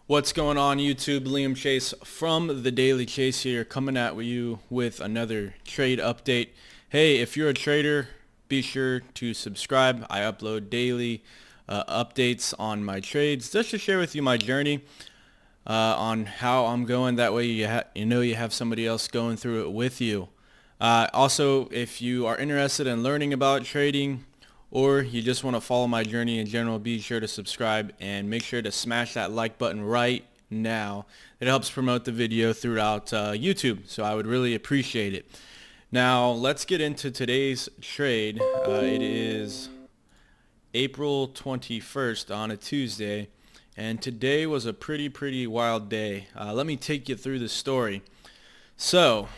What's going on YouTube? Liam Chase from The Daily Chase here, coming at you with another trade update. Hey, if you're a trader, be sure to subscribe. I upload daily updates on my trades just to share with you my journey on how I'm going. That way you have somebody else going through it with you. Also, if you are interested in learning about trading, or you just want to follow my journey in general, be sure to subscribe and make sure to smash that like button right now. It helps promote the video throughout YouTube, so I would really appreciate it. Now, let's get into today's trade. It is April 21st on a Tuesday, and today was a pretty wild day. Let me take you through the story. So,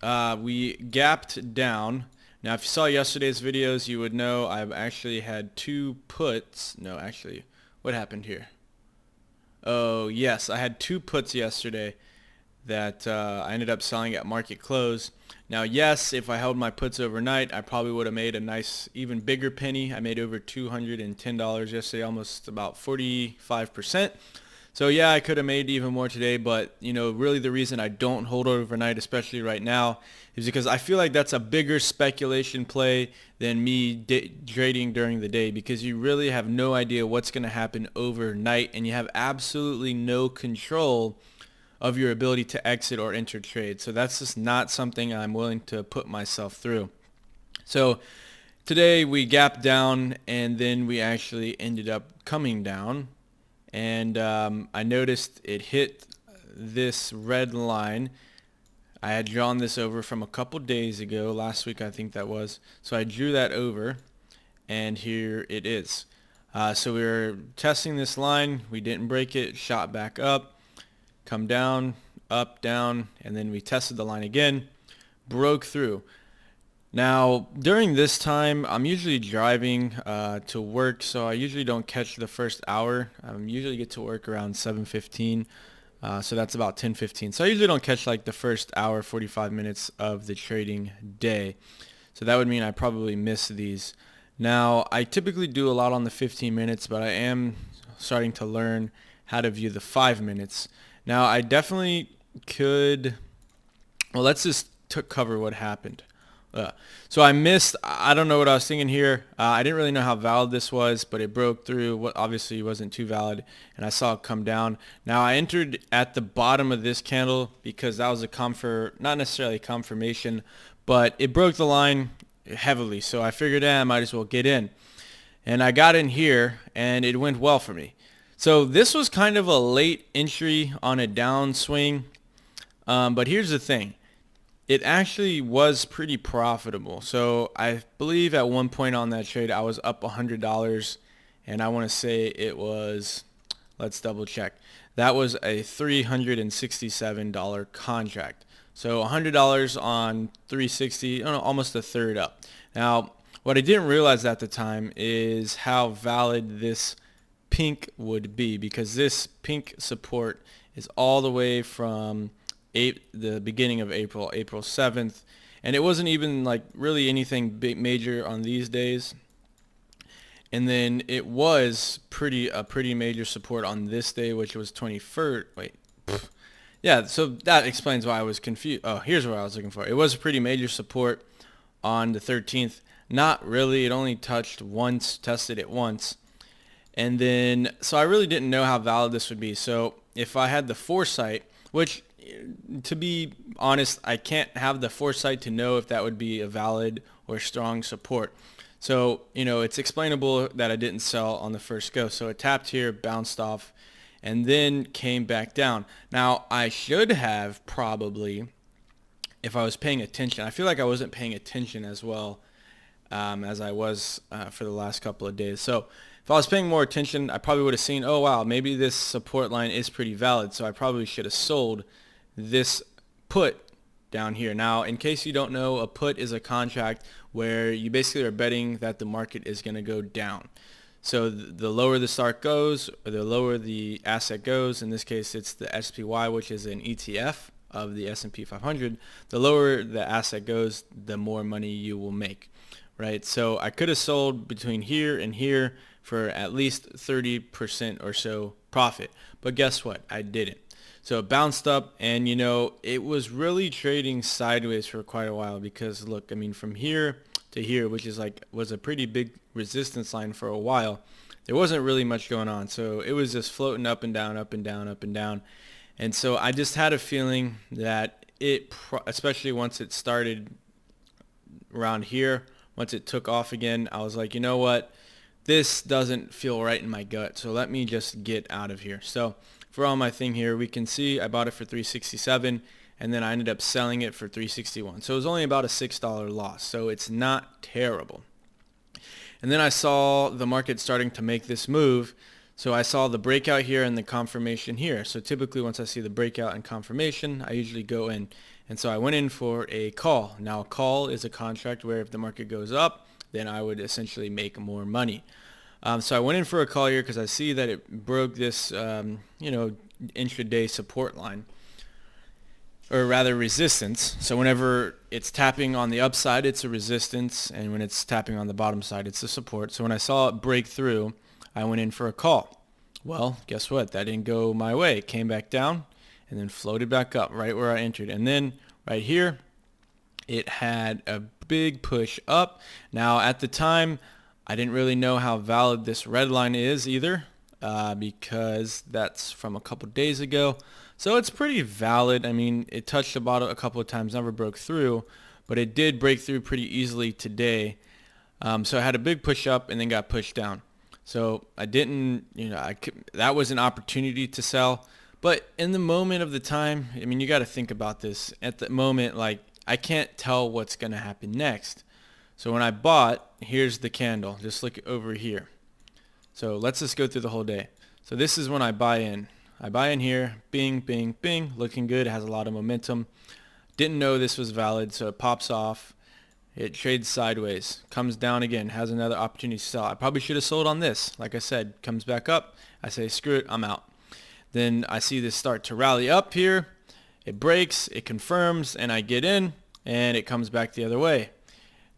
we gapped down. Now, if you saw yesterday's videos, you would know I've actually had two puts. No, actually, what happened here? Oh, yes, I had two puts yesterday that I ended up selling at market close. Now, yes, if I held my puts overnight, I probably would have made a nice, even bigger penny. I made over $210 yesterday, almost about 45%. So yeah, I could have made even more today, but really the reason I don't hold overnight, especially right now, is because I feel like that's a bigger speculation play than me trading during the day, because you really have no idea what's going to happen overnight, and you have absolutely no control of your ability to exit or enter trade. So that's just not something I'm willing to put myself through. So today we gapped down, and then we actually ended up coming down. And I noticed it hit this red line. I had drawn this over from a couple days ago, last week I think that was. So I drew that over, and here it is. So we were testing this line. We didn't break it, shot back up, come down, up, down, and then we tested the line again, broke through. Now, during this time, I'm usually driving to work, so I usually don't catch the first hour. I usually get to work around 7:15, so that's about 10:15. So I usually don't catch like the first hour, 45 minutes of the trading day. So that would mean I probably miss these. Now, I typically do a lot on the 15 minutes, but I am starting to learn how to view the 5 minutes. Now, I definitely could, well, let's just cover what happened. So I missed. I don't know what I was thinking here. I didn't really know how valid this was, but it broke through. What obviously wasn't too valid, and I saw it come down. Now I entered at the bottom of this candle because that was not necessarily confirmation, but it broke the line heavily. So I figured, I might as well get in, and I got in here, and it went well for me. So this was kind of a late entry on a downswing, but here's the thing. It actually was pretty profitable. So I believe at one point on that trade I was up $100, and I want to say it was, let's double check, that was a $367 contract. So $100 on 360, almost a third up. Now, what I didn't realize at the time is how valid this pink would be, because this pink support is all the way from the beginning of April 7th, and it wasn't even like really anything big major on these days. And then it was a pretty major support on this day, which was 21st. Wait, yeah. So that explains why I was confused. Oh, here's what I was looking for. It was a pretty major support on the 13th. Not really. It only touched once, tested it once, and then so I really didn't know how valid this would be. So if I had the foresight, which, to be honest, I can't have the foresight to know if that would be a valid or strong support. So, it's explainable that I didn't sell on the first go. So it tapped here, bounced off, and then came back down. Now, I should have probably, if I was paying attention, I feel like I wasn't paying attention as well as I was for the last couple of days. So if I was paying more attention, I probably would have seen, oh, wow, maybe this support line is pretty valid. So I probably should have sold this put down here. Now, in case you don't know, a put is a contract where you basically are betting that the market is going to go down. So the lower the stock goes, or the lower the asset goes, in this case it's the SPY, which is an ETF of the S&P 500, the lower the asset goes, the more money you will make, right? So I could have sold between here and here for at least 30% or so profit. But guess what? I didn't. So it bounced up, and it was really trading sideways for quite a while because look, I mean, from here to here, which was a pretty big resistance line for a while, there wasn't really much going on. So it was just floating up and down, up and down, up and down. And so I just had a feeling that especially once it started around here, once it took off again, I was like, you know what? This doesn't feel right in my gut. So let me just get out of here. So for all my thing here, we can see I bought it for $367 and then I ended up selling it for $361. So it was only about a $6 loss. So it's not terrible. And then I saw the market starting to make this move. So I saw the breakout here and the confirmation here. So typically once I see the breakout and confirmation, I usually go in. And so I went in for a call. Now a call is a contract where if the market goes up, then I would essentially make more money. So I went in for a call here because I see that it broke this, intraday support line, or rather resistance. So whenever it's tapping on the upside, it's a resistance, and when it's tapping on the bottom side, it's a support. So when I saw it break through, I went in for a call. Well, guess what? That didn't go my way. It came back down and then floated back up right where I entered. And then right here, it had a big push up. Now at the time, I didn't really know how valid this red line is either, because that's from a couple days ago. So it's pretty valid. I mean, it touched the bottom a couple of times, never broke through, but it did break through pretty easily today. So I had a big push up and then got pushed down. So I didn't, that was an opportunity to sell. But in the moment of the time, I mean, you got to think about this. At the moment, I can't tell what's going to happen next. So when I bought, here's the candle. Just look over here. So let's just go through the whole day. So this is when I buy in. I buy in here, bing, bing, bing, looking good, has a lot of momentum. Didn't know this was valid, so it pops off. It trades sideways, comes down again, has another opportunity to sell. I probably should have sold on this. Like I said, comes back up. I say, screw it, I'm out. Then I see this start to rally up here. It breaks, it confirms, and I get in, and it comes back the other way.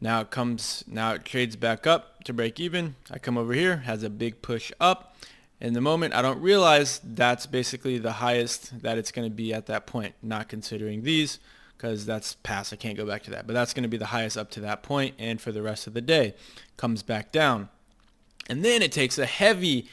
Now it trades back up to break even. I come over here, has a big push up. In the moment, I don't realize that's basically the highest that it's going to be at that point, not considering these, because that's past. I can't go back to that. But that's going to be the highest up to that point, and for the rest of the day, comes back down. And then it takes a heavy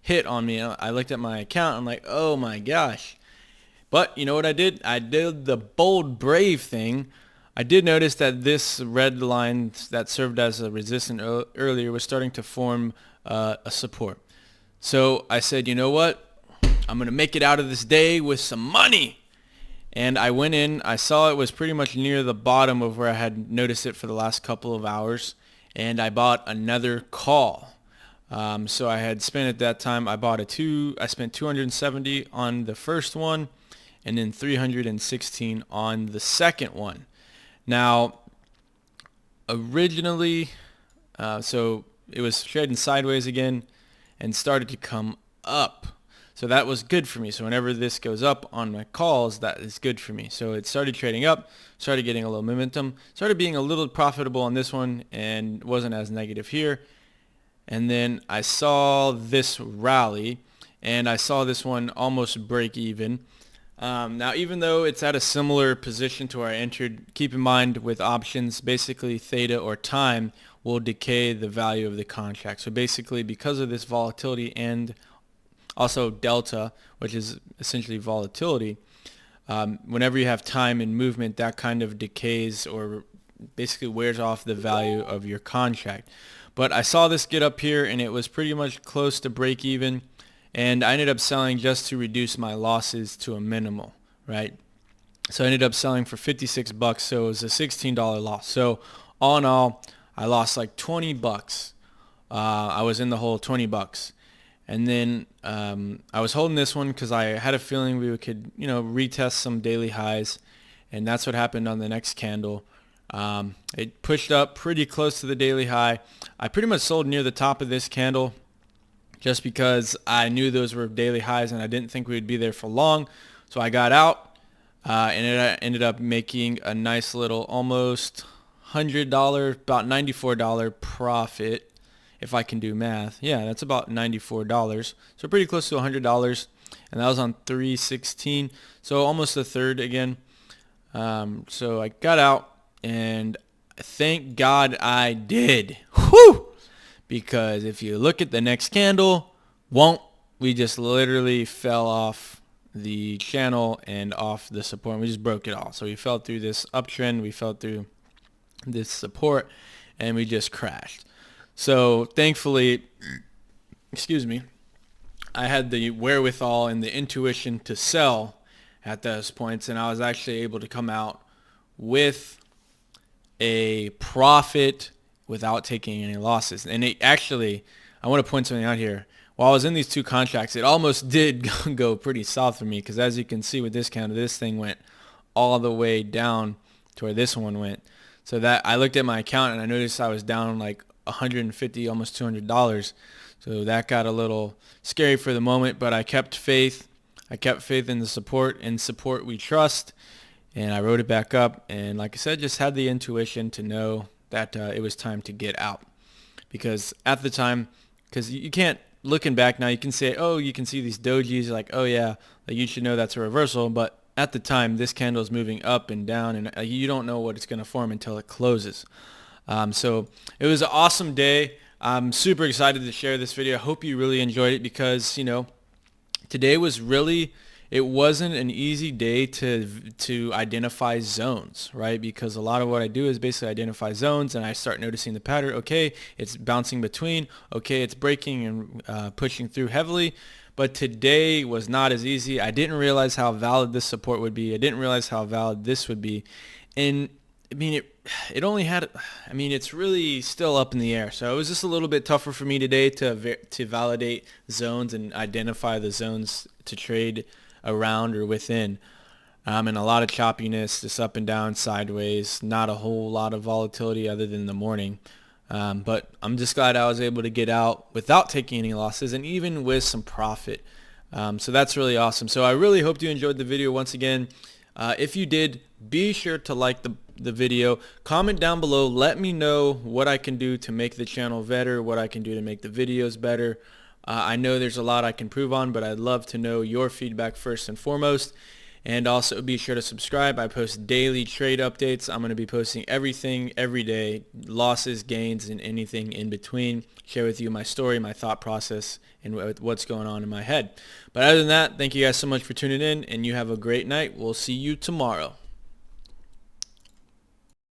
hit on me. I looked at my account. I'm like, oh my gosh. But you know what I did? I did the bold, brave thing. I did notice that this red line that served as a resistance earlier was starting to form a support. So I said, you know what? I'm going to make it out of this day with some money. And I went in. I saw it was pretty much near the bottom of where I had noticed it for the last couple of hours. And I bought another call. So I had spent at that time, I spent $270 on the first one and then $316 on the second one. Now, originally, so it was trading sideways again and started to come up. So that was good for me. So whenever this goes up on my calls, that is good for me. So it started trading up, started getting a little momentum, started being a little profitable on this one and wasn't as negative here. And then I saw this rally and I saw this one almost break even. Now, even though it's at a similar position to where I entered, keep in mind with options, basically theta or time will decay the value of the contract. So basically because of this volatility and also delta, which is essentially volatility, whenever you have time and movement, that kind of decays or basically wears off the value of your contract. But I saw this get up here and it was pretty much close to break even. And I ended up selling just to reduce my losses to a minimal, right? So I ended up selling for $56, so it was a $16 loss. So all in all, I lost like $20. I was in the hole $20. And then I was holding this one because I had a feeling we could, retest some daily highs. And that's what happened on the next candle. It pushed up pretty close to the daily high. I pretty much sold near the top of this candle, just because I knew those were daily highs and I didn't think we would be there for long. So I got out and it ended up making a nice little almost $100, about $94 profit. if I can do math. Yeah, that's about $94. So pretty close to $100. And that was on 316. So almost a third again. So I got out, and thank God I did. Whew! Because if you look at the next candle, we just literally fell off the channel and off the support. We just broke it all. So we fell through this uptrend, we fell through this support, and we just crashed. So thankfully, excuse me, I had the wherewithal and the intuition to sell at those points, and I was actually able to come out with a profit without taking any losses. And it actually, I want to point something out here. While I was in these two contracts, it almost did go pretty south for me, because as you can see with this candle, this thing went all the way down to where this one went. So that I looked at my account and I noticed I was down like $150, almost $200. So that got a little scary for the moment, but I kept faith. I kept faith in the support. In support we trust, and I wrote it back up. And like I said, just had the intuition to know that it was time to get out, because at the time, because you can't. Looking back now, you can say, oh, you can see these dojis, like, oh yeah, like you should know that's a reversal. But at the time, this candle is moving up and down, and you don't know what it's going to form until it closes. So it was an awesome day. I'm super excited to share this video. I hope you really enjoyed it, because, you know, today was really, it wasn't an easy day to identify zones, right? Because a lot of what I do is basically identify zones, and I start noticing the pattern. Okay, it's bouncing between. Okay, it's breaking and pushing through heavily. But today was not as easy. I didn't realize how valid this support would be. I didn't realize how valid this would be. And I mean, it only had, I mean, it's really still up in the air. So it was just a little bit tougher for me today to validate zones and identify the zones to trade around or within. And a lot of choppiness, just up and down, sideways, not a whole lot of volatility other than the morning. But I'm just glad I was able to get out without taking any losses, and even with some profit. So that's really awesome. So I really hope you enjoyed the video. Once again, if you did, be sure to like the video, comment down below, let me know what I can do to make the channel better, what I can do to make the videos better. I know there's a lot I can improve on, but I'd love to know your feedback first and foremost. And also be sure to subscribe. I post daily trade updates. I'm going to be posting everything every day, losses, gains, and anything in between. Share with you my story, my thought process, and what's going on in my head. But other than that, thank you guys so much for tuning in, and you have a great night. We'll see you tomorrow.